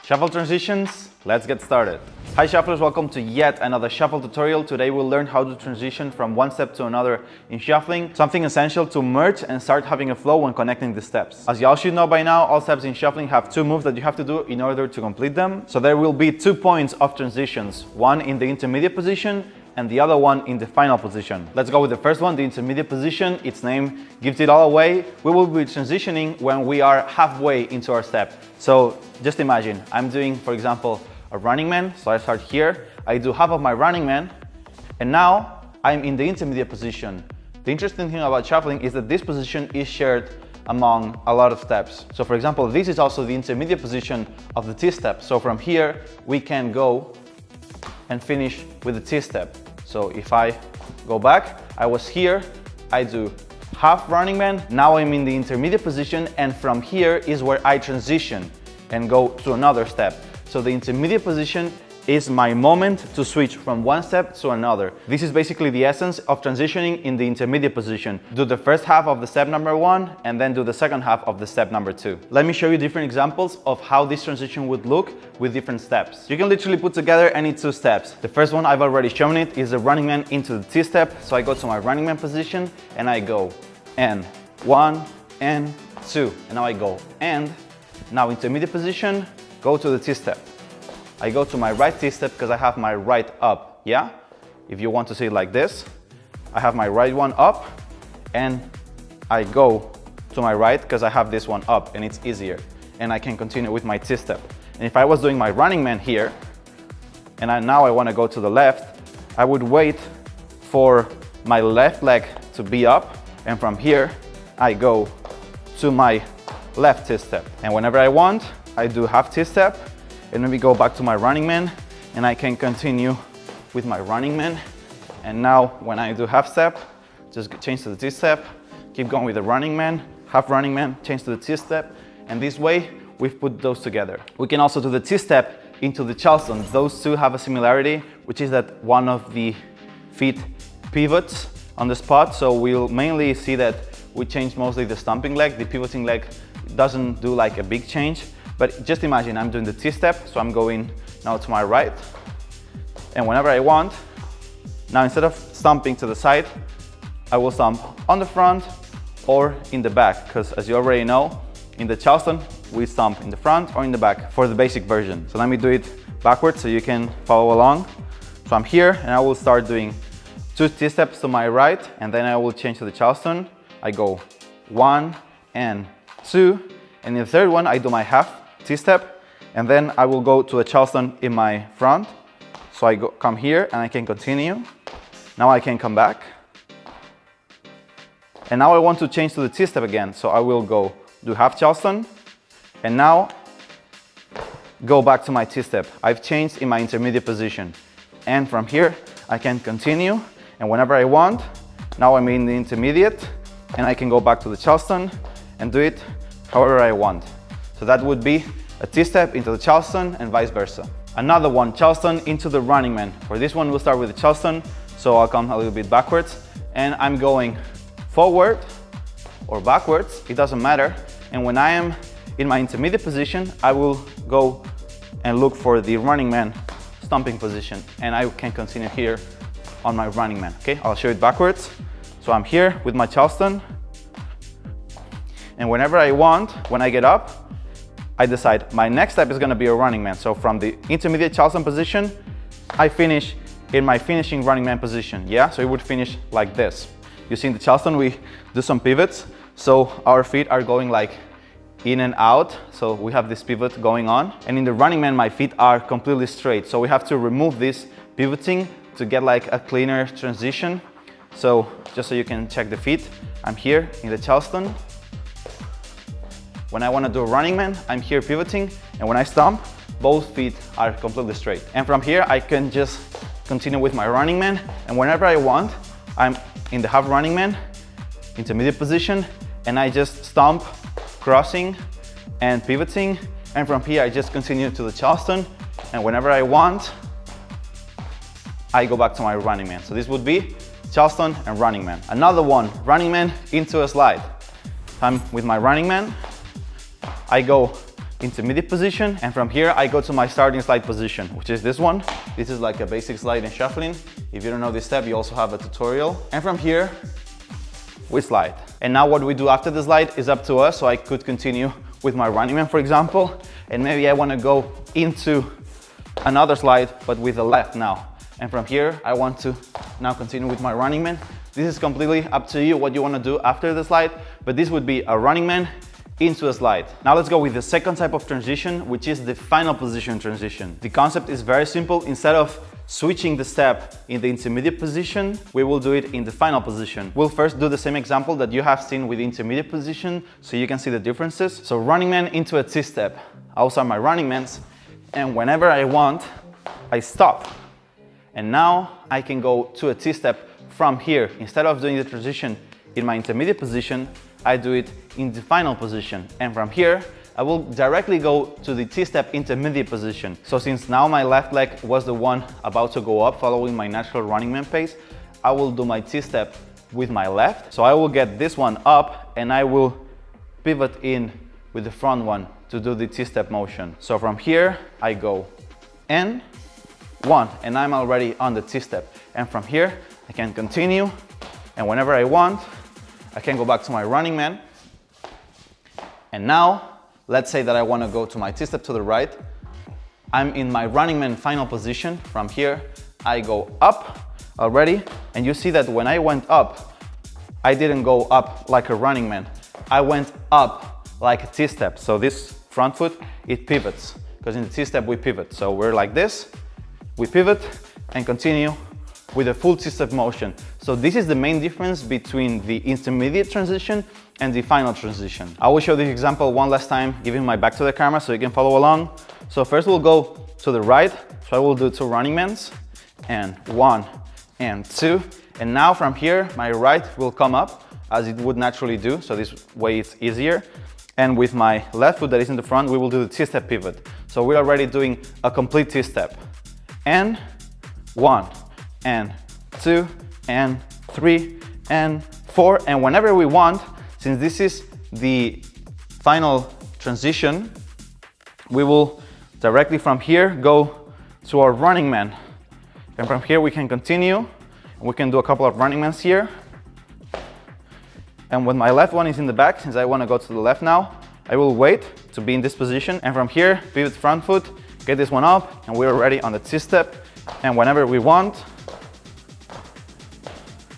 Shuffle transitions, let's get started. Hi shufflers, welcome to yet another shuffle tutorial. Today we'll learn how to transition from one step to another in shuffling, something essential to merge and start having a flow when connecting the steps. As y'all should know by now, all steps in shuffling have two moves that you have to do in order to complete them. So there will be 2 points of transitions, one in the intermediate position and the other one in the final position. Let's go with the first one, the intermediate position. Its name gives it all away. We will be transitioning when we are halfway into our step. So just imagine, I'm doing, for example, a running man. So I start here, I do half of my running man, and now I'm in the intermediate position. The interesting thing about shuffling is that this position is shared among a lot of steps. So for example, this is also the intermediate position of the T-step. So from here, we can go and finish with the T-step. So if I go back, I was here, I do half running man, now I'm in the intermediate position, and from here is where I transition and go to another step. So the intermediate position is my moment to switch from one step to another. This is basically the essence of transitioning in the intermediate position. Do the first half of the step number 1 and then do the second half of the step number 2. Let me show you different examples of how this transition would look with different steps. You can literally put together any 2 steps. The first one, I've already shown it, is a running man into the T-step. So I go to my running man position and I go and 1 and 2, and now I go and now intermediate position, go to the T-step. I go to my right T-step because I have my right up, yeah? If you want to see it like this, I have my right one up and I go to my right because I have this one up and it's easier. And I can continue with my T-step. And if I was doing my running man here, and now I want to go to the left, I would wait for my left leg to be up, and from here, I go to my left T-step. And whenever I want, I do half T-step, and then we go back to my running man, and I can continue with my running man. And now when I do half step, just change to the T-step, keep going with the running man, half running man, change to the T-step, and this way we've put those together. We can also do the T-step into the Charleston. Those two have a similarity, which is that one of the feet pivots on the spot, so we'll mainly see that we change mostly the stomping leg. The pivoting leg doesn't do like a big change. But just imagine I'm doing the T-step, so I'm going now to my right. And whenever I want, now instead of stomping to the side, I will stomp on the front or in the back. Because as you already know, in the Charleston, we stomp in the front or in the back for the basic version. So let me do it backwards so you can follow along. So I'm here and I will start doing 2 T-steps to my right, and then I will change to the Charleston. I go 1 and 2, and in the third one, I do my half T-step, and then I will go to a Charleston in my front. So I come here and I can continue. Now I can come back. And now I want to change to the T-step again. So I will go do half Charleston, and now go back to my T-step. I've changed in my intermediate position. And from here, I can continue. And whenever I want, now I'm in the intermediate, and I can go back to the Charleston and do it however I want. So that would be a T-step into the Charleston and vice versa. Another one, Charleston into the running man. For this one, we'll start with the Charleston. So I'll come a little bit backwards and I'm going forward or backwards, it doesn't matter. And when I am in my intermediate position, I will go and look for the running man stomping position, and I can continue here on my running man. Okay, I'll show it backwards. So I'm here with my Charleston, and whenever I want, when I get up, I decide my next step is going to be a running man. So from the intermediate Charleston position, I finish in my finishing running man position. Yeah, so it would finish like this. You see in the Charleston, we do some pivots. So our feet are going like in and out. So we have this pivot going on. And in the running man, my feet are completely straight. So we have to remove this pivoting to get like a cleaner transition. So just so you can check the feet, I'm here in the Charleston. When I want to do a running man, I'm here pivoting, and when I stomp, both feet are completely straight. And from here, I can just continue with my running man, and whenever I want, I'm in the half running man, intermediate position, and I just stomp, crossing and pivoting, and from here, I just continue to the Charleston, and whenever I want, I go back to my running man. So this would be Charleston and running man. Another one, running man into a slide. I'm with my running man. I go intermediate position, and from here I go to my starting slide position, which is this one. This is like a basic slide in shuffling. If you don't know this step, you also have a tutorial. And from here, we slide. And now what we do after the slide is up to us. So I could continue with my running man, for example, and maybe I want to go into another slide, but with the left now. And from here, I want to now continue with my running man. This is completely up to you what you want to do after the slide, but this would be a running man into a slide. Now let's go with the second type of transition, which is the final position transition. The concept is very simple. Instead of switching the step in the intermediate position, we will do it in the final position. We'll first do the same example that you have seen with the intermediate position so you can see the differences. So running man into a T-step. I'll start my running mans, and whenever I want, I stop. And now I can go to a T-step from here. Instead of doing the transition in my intermediate position, I do it in the final position. And from here, I will directly go to the T-step intermediate position. So since now my left leg was the one about to go up following my natural running man pace, I will do my T-step with my left. So I will get this one up and I will pivot in with the front one to do the T-step motion. So from here, I go N, 1, and I'm already on the T-step. And from here, I can continue, and whenever I want, I can go back to my running man. And now, let's say that I want to go to my T-step to the right. I'm in my running man final position. From here, I go up already, and you see that when I went up, I didn't go up like a running man. I went up like a T-step. So this front foot, it pivots, because in the T-step we pivot. So we're like this, we pivot and continue with a full T-step motion. So this is the main difference between the intermediate transition and the final transition. I will show this example one last time, giving my back to the camera so you can follow along. So first we'll go to the right. So I will do 2 running mans, and 1 and 2. And now from here, my right will come up as it would naturally do. So this way it's easier. And with my left foot that is in the front, we will do the T-step pivot. So we're already doing a complete T-step. And 1 and 2 and 3 and 4. And whenever we want, since this is the final transition, we will directly from here go to our running man. And from here we can continue. We can do a couple of running mans here. And when my left one is in the back, since I want to go to the left now, I will wait to be in this position. And from here, pivot front foot, get this one up, and we're already on the T-step. And whenever we want,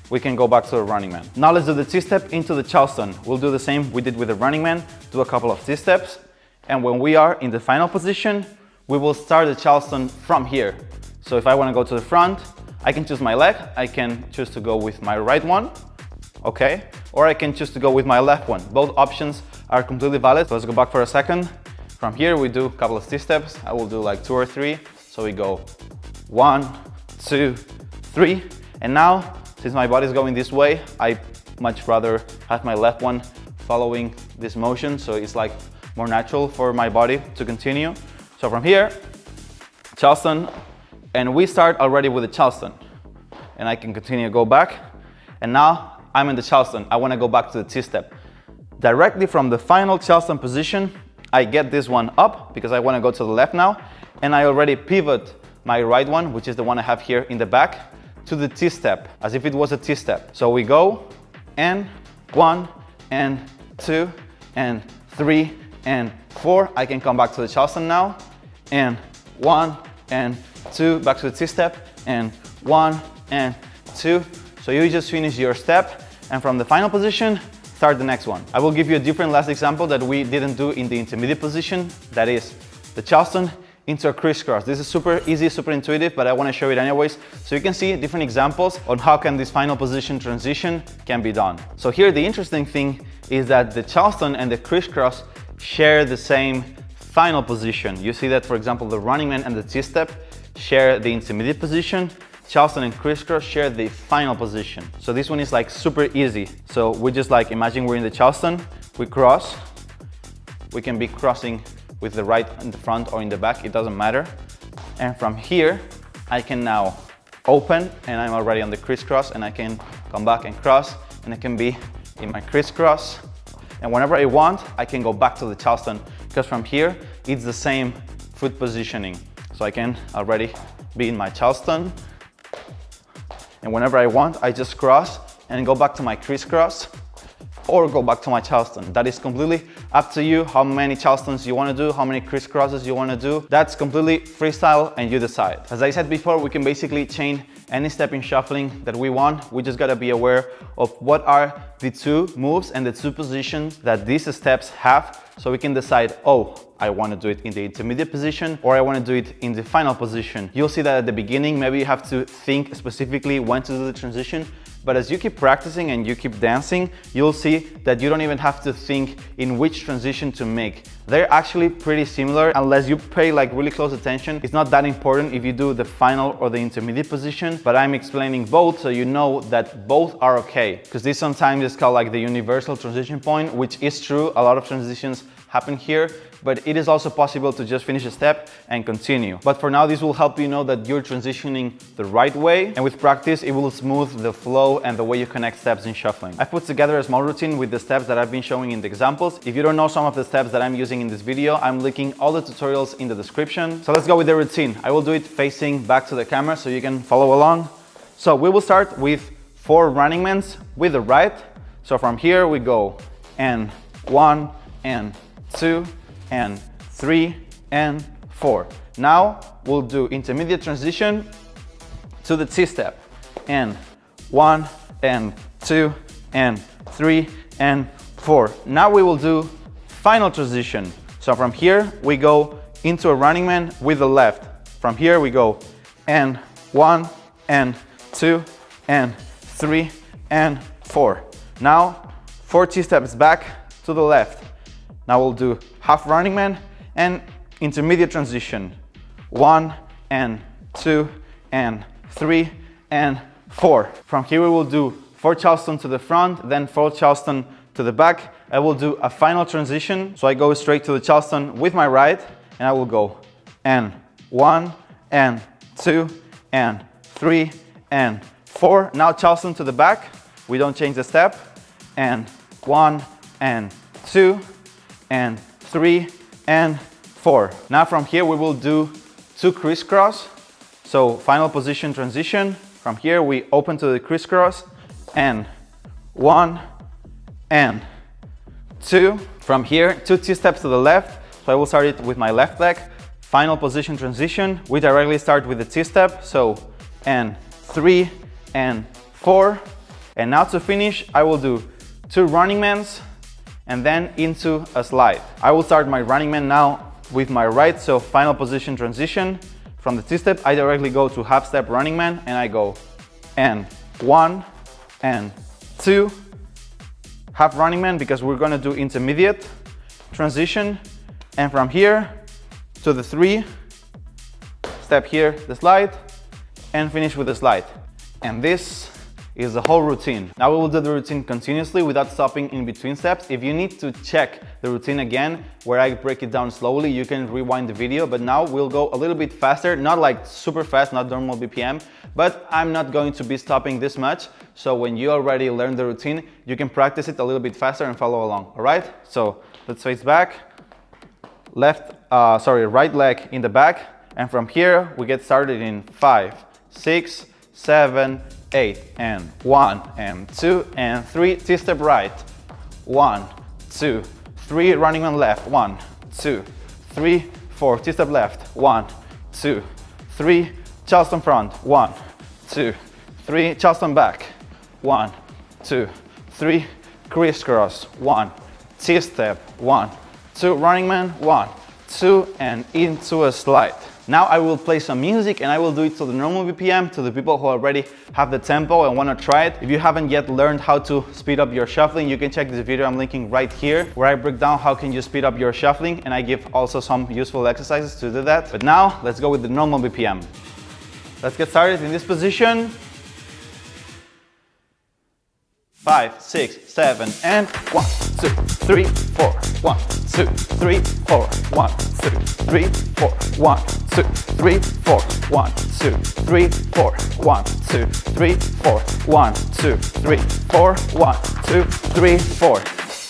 we can go back to the running man. Now let's do the T-step into the Charleston. We'll do the same we did with the running man, do a couple of T-steps. And when we are in the final position, we will start the Charleston from here. So if I want to go to the front, I can choose my leg. I can choose to go with my right one, okay? Or I can choose to go with my left one. Both options are completely valid. So let's go back for a second. From here, we do a couple of T-steps. I will do like 2 or 3. So we go 1, 2, 3. And now, since my body is going this way, I much rather have my left one following this motion. So it's like more natural for my body to continue. So from here, Charleston, and we start already with the Charleston. And I can continue to go back. And now I'm in the Charleston. I want to go back to the T-step. Directly from the final Charleston position, I get this one up because I want to go to the left now. And I already pivot my right one, which is the one I have here in the back, to the T-step, as if it was a T-step. So we go, and 1, and 2, and 3, and 4. I can come back to the Charleston now, and 1, and 2, back to the T-step, and 1, and 2. So you just finish your step, and from the final position, start the next one. I will give you a different last example that we didn't do in the intermediate position. That is the Charleston into a crisscross. This is super easy, super intuitive, but I want to show it anyways. So you can see different examples on how can this final position transition can be done. So here the interesting thing is that the Charleston and the crisscross share the same final position. You see that, for example, the running man and the T-step share the intermediate position. Charleston and crisscross share the final position. So this one is like super easy. So we just like imagine we're in the Charleston, we cross, we can be crossing with the right in the front or in the back, it doesn't matter. And from here, I can now open and I'm already on the crisscross, and I can come back and cross, and I can be in my crisscross. And whenever I want, I can go back to the Charleston, because from here, it's the same foot positioning. So I can already be in my Charleston, and whenever I want, I just cross and go back to my crisscross or go back to my Charleston. That is completely up to you, how many Charlestons you want to do, how many crisscrosses you want to do. That's completely freestyle and you decide. As I said before, we can basically chain any step in shuffling that we want. We just gotta be aware of what are the two moves and the two positions that these steps have, so we can decide, oh, I want to do it in the intermediate position or I want to do it in the final position. You'll see that at the beginning, maybe you have to think specifically when to do the transition, but as you keep practicing and you keep dancing, you'll see that you don't even have to think in which transition to make. They're actually pretty similar unless you pay like really close attention. It's not that important if you do the final or the intermediate position, but I'm explaining both so you know that both are okay. Because this sometimes is called like the universal transition point, which is true. A lot of transitions happen here, but it is also possible to just finish a step and continue. But for now, this will help you know that you're transitioning the right way, and with practice, it will smooth the flow and the way you connect steps in shuffling. I've put together a small routine with the steps that I've been showing in the examples. If you don't know some of the steps that I'm using in this video, I'm linking all the tutorials in the description. So let's go with the routine. I will do it facing back to the camera so you can follow along. So we will start with 4 running mans with the right. So from here we go and 1 and 2 and 3 and 4. Now we'll do intermediate transition to the T-step and 1 and 2 and 3 and 4. Now we will do final transition. So from here we go into a running man with the left. From here we go and 1 and 2 and 3 and 4. Now 4 T-steps back to the left. Now we'll do half running man and intermediate transition. 1 and 2 and 3 and 4. From here we will do 4 Charleston to the front, then 4 Charleston to the back. I will do a final transition. So I go straight to the Charleston with my right, and I will go and 1 and 2 and 3 and 4. Now Charleston to the back. We don't change the step. And 1 and 2 and 3 and 4. Now from here we will do 2 crisscross. So final position transition. From here we open to the crisscross and 1 and 2. From here 2 T-steps to the left. So I will start it with my left leg. Final position transition. We directly start with the T-step. So and 3 and 4. And now to finish I will do 2 running mans and then into a slide. I will start my running man now with my right, so final position transition. From the T-step, I directly go to half step running man and I go and 1 and 2, half running man because we're gonna do intermediate transition. And from here to the 3, step here, the slide, and finish with the slide. And this is the whole routine. Now we will do the routine continuously without stopping in between steps. If you need to check the routine again, where I break it down slowly, you can rewind the video, but now we'll go a little bit faster, not like super fast, not normal BPM, but I'm not going to be stopping this much. So when you already learned the routine, you can practice it a little bit faster and follow along, all right? So let's face back, right leg in the back, and from here we get started in 5, 6, 7, 8 and 1 and 2 and 3 T-step right, 1, 2, 3 running man left, 1, 2, 3, 4 T-step left, 1, 2, 3 Charleston front, 1, 2, 3 Charleston back, 1, 2, 3 crisscross, 1 T-step, 1, 2 running man, 1, 2 and into a slide. Now I will play some music and I will do it to the normal BPM to the people who already have the tempo and want to try it. If you haven't yet learned how to speed up your shuffling, you can check this video I'm linking right here, where I break down how can you speed up your shuffling, and I give also some useful exercises to do that. But now let's go with the normal BPM. Let's get started in this position. 5, 6, 7 and 1, 2, 3, 4, 1, 2, 3, 4, 1, 2, 3, 4, 1, 2, 3, 4, 1, 2, 3, 4, 1, 2, 3, 4, 1, 2, 3, 4, 1, 2, 3, 4.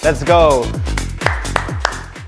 Let's go.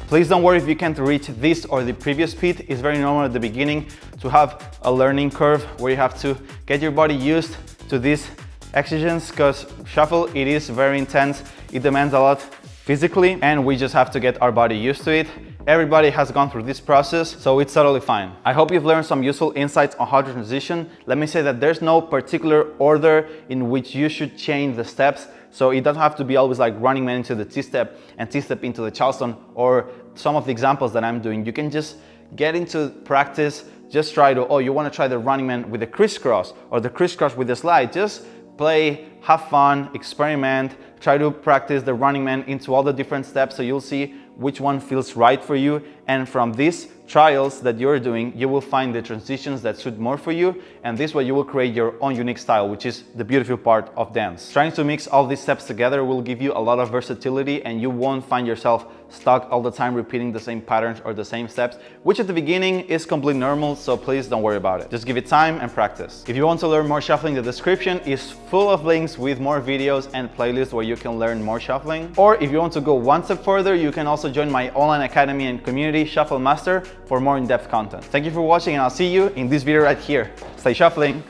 Please don't worry if you can't reach this or the previous speed. It's very normal at the beginning to have a learning curve where you have to get your body used to these exercises, because shuffle, it is very intense. It demands a lot physically, and we just have to get our body used to it. Everybody has gone through this process, so it's totally fine. I hope you've learned some useful insights on how to transition. Let me say that there's no particular order in which you should change the steps. So it doesn't have to be always like running man into the T-step and T-step into the Charleston, or some of the examples that I'm doing. You can just get into practice. Just try to, you want to try the running man with the crisscross or the crisscross with the slide. Just play, have fun, experiment, try to practice the running man into all the different steps, so you'll see which one feels right for you. And from these trials that you're doing, you will find the transitions that suit more for you, and this way you will create your own unique style, which is the beautiful part of dance. Trying to mix all these steps together will give you a lot of versatility, and you won't find yourself stuck all the time repeating the same patterns or the same steps, which at the beginning is completely normal, so please don't worry about it. Just give it time and practice. If you want to learn more shuffling, the description is full of links with more videos and playlists where you can learn more shuffling. Or if you want to go one step further, you can also join my online academy and community, Shuffle Master, for more in-depth content. Thank you for watching, and I'll see you in this video right here. Stay shuffling!